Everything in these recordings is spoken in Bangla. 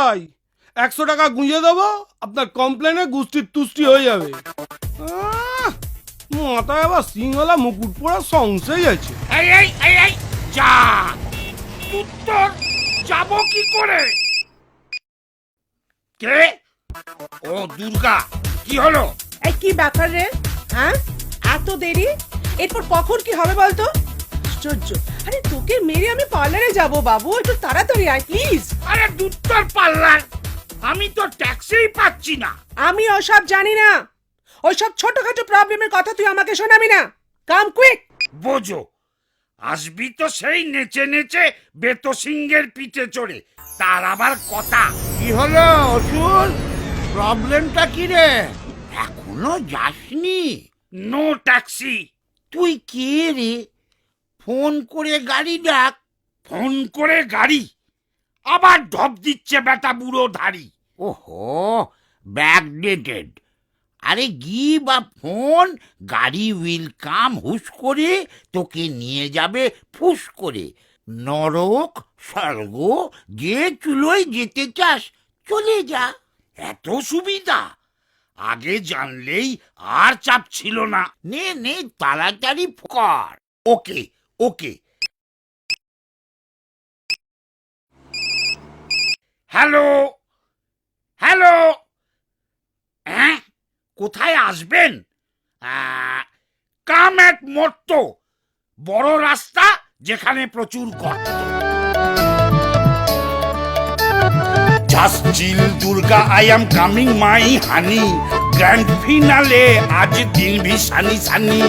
মশাই, 100 টাকা গুঁজে দেবো, আপনার কমপ্লেনে গুষ্টির তুষ্টি হয়ে যাবে। মাথায় আবার সিংহলা মুকুট পরা সংশয় আছে। এই এই এই এই যা, উত্তর যাব কি করে? কে? ও দুর্গা, কি হলো? এই কি ব্যাপার রে? হ্যাঁ, এত দেরি? এরপর কখন কি হবে বলতো? আশ্চর্য। আরে তোকে মেরে আমি পার্লারে যাব বাবু, একটু তাড়াতাড়ি আয় প্লিজ। আরে দুত্তর পাল্লার, আমি তো ট্যাক্সিই পাচ্ছি না। আমি ওসব জানি না, ওইসব ছোটখাটো প্রবলেমের কথা তুই আমাকে শোনাবি না। কাম কুইক। বোঝো, আসবি তো সেই নেচে নেচে বেতো সিংহের পিঠে চড়ে, তার আবার কথা। কি হলো অসুর, প্রবলেমটা কি রে? এখনো যাসনি? No taxi. তুই কে রে? ফোন করে গাড়ি ডাক। ফোন করে গাড়ি? আবার ঢপ দিচ্ছে বেটা বুড়ো ধাড়ি। ওহো, ব্যাকডেটেড। আরে গিভ আ ফোন, গাড়ি উইল কাম হুশ করে, তোকে নিয়ে যাবে ফুস করে। নরক স্বর্গ যে চুলোয় যেতে চাস চলে যা। এত সুবিধা? আগে জানলেই আর চাপ ছিল না। নে নে, তাড়াতাড়ি কর। ওকে ওকে। হ্যালো হ্যালো, হ্যাঁ কোথায় আসবেন? কাম এট মোট্টো, বড় রাস্তা যেখানে প্রচুর গর্ত। Just chill Durga, I am coming my honey, grand finale আজ দিন ভি সানি সানি।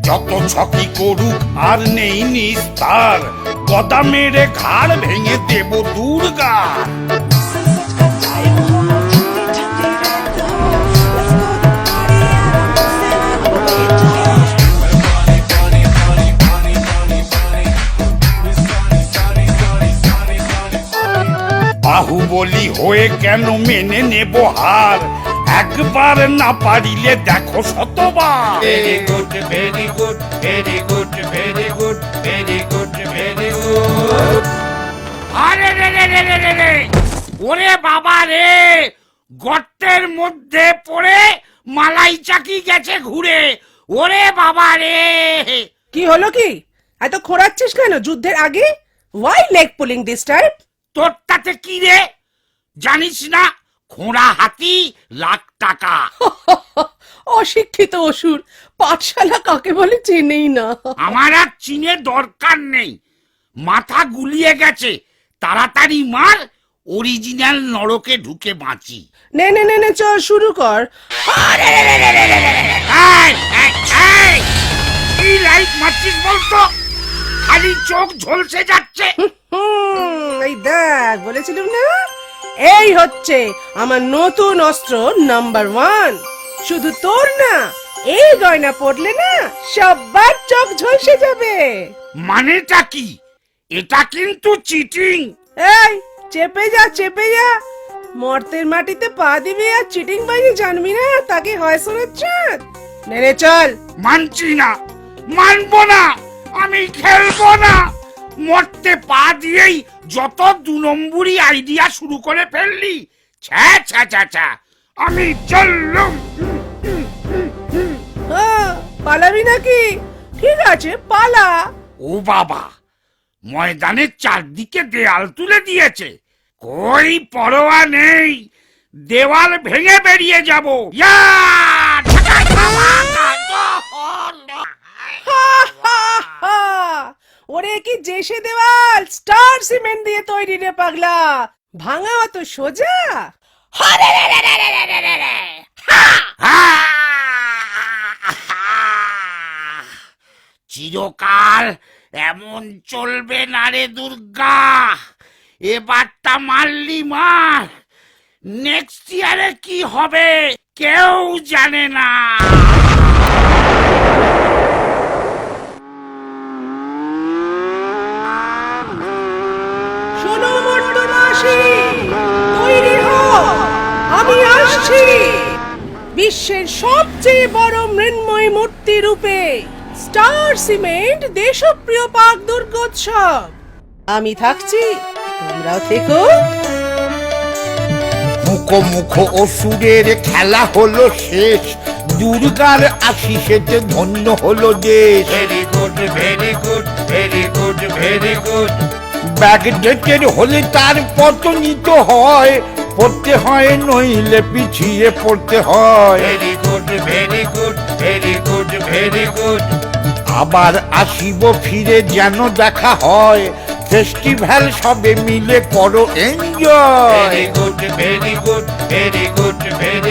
যত ছকি করুক আর নেই নিস্তার, গদা মেরে ঘাড় ভেঙে দেব দুর্গা। বাহুবলী হয়ে কেন মেনে নেব হার, একবার না পারিলে দেখো শতবার। Very good very good very good very good very good very good. আরে রে রে রে রে রে, ওরে বাবা রে, গর্তের মধ্যে পড়ে মালাই চাকি গেছে ঘুরে। ওরে বাবা রে। কি হলো কি? এত খোঁড়াচ্ছিস কেন যুদ্ধের আগে? Why leg pulling this time? তোর তাতে কি রে? জানিস না খোঁড়া হাতি লাখ টাকা। অশিক্ষিত অসুর, পাঠশালা কাকে বলে চেনেই না। আমার আর চিনে দরকার নেই, মাথা গুলিয়ে গেছে। তাড়াতাড়ি মার, অরিজিনাল নরকে ঢুকে বাঁচি। নে নে নে নে, চল শুরু কর। কি লাইট মারছিস বলতো? খালি চোখ ঝলসে যাচ্ছে। এই দেখ, বলেছিলাম না, এই হচ্ছে আমার নতুন অস্ত্র নাম্বার 1। শুধু তোর না, এই গয়না পড়লে না সবার চোখ ঝলসে যাবে। মানেটা কি? এটা কিন্তু চিটিং। এই চেপে যা চেপে যা, মর্তের মাটিতে পা দিবি আর চিটিং বাইরে জানবি না, তাকে হয় শোনাচ্ছে। নে নে চল। মানছি না, মানবো না, আমি খেলবো না। মরতে পা দিয়েই যত 2 নম্বরই আইডিয়া শুরু করে ফেললি। ছ্যা ছ্যা ছ্যা ছ্যা, আমি চললুম। পালাবি নাকি? ঠিক আছে পালা। ও বাবা, ময়দানের চারদিকে দেয়াল তুলে দিয়েছে। কই পরোয়া নেই, দেওয়াল ভেঙে বেরিয়ে যাব। ইয়া! ওরে কি জেসে দেওয়াল স্টার সিমেন্ট দিয়ে তৈরি রে পাগলা, ভাঙা অত সোজা? চিরকাল এমন চলবে না রে দুর্গা। এবারটা মারলি মার, নেক্সট ইয়ারে কি হবে কেউ জানে না। শোনো মর্দনাশী, তৈরি হও, আমি আসছি বিশ্বের সবচেয়ে বড় মৃন্ময় মূর্তি রূপে। স্টার সিমেন্ট দেশপ্রিয় পাক দুর্গোৎসব। আমি থাকছি, তোমরাও থেকো। মুখো মুখো অসুরের খেলা হলো শেষ, দুর্গার আশিসেতে ধন্য হলো দেশ। Very good very good very good very good. Backdated হলে তার পতনিত হয়, পড়তে হয় নইলে পিছিয়ে পড়তে হয়। Very good very good very good very good. আবার আসিব ফিরে যেন দেখা হয়, ফেস্টিভ্যাল সবে মিলে করো enjoy. Very good very good very good very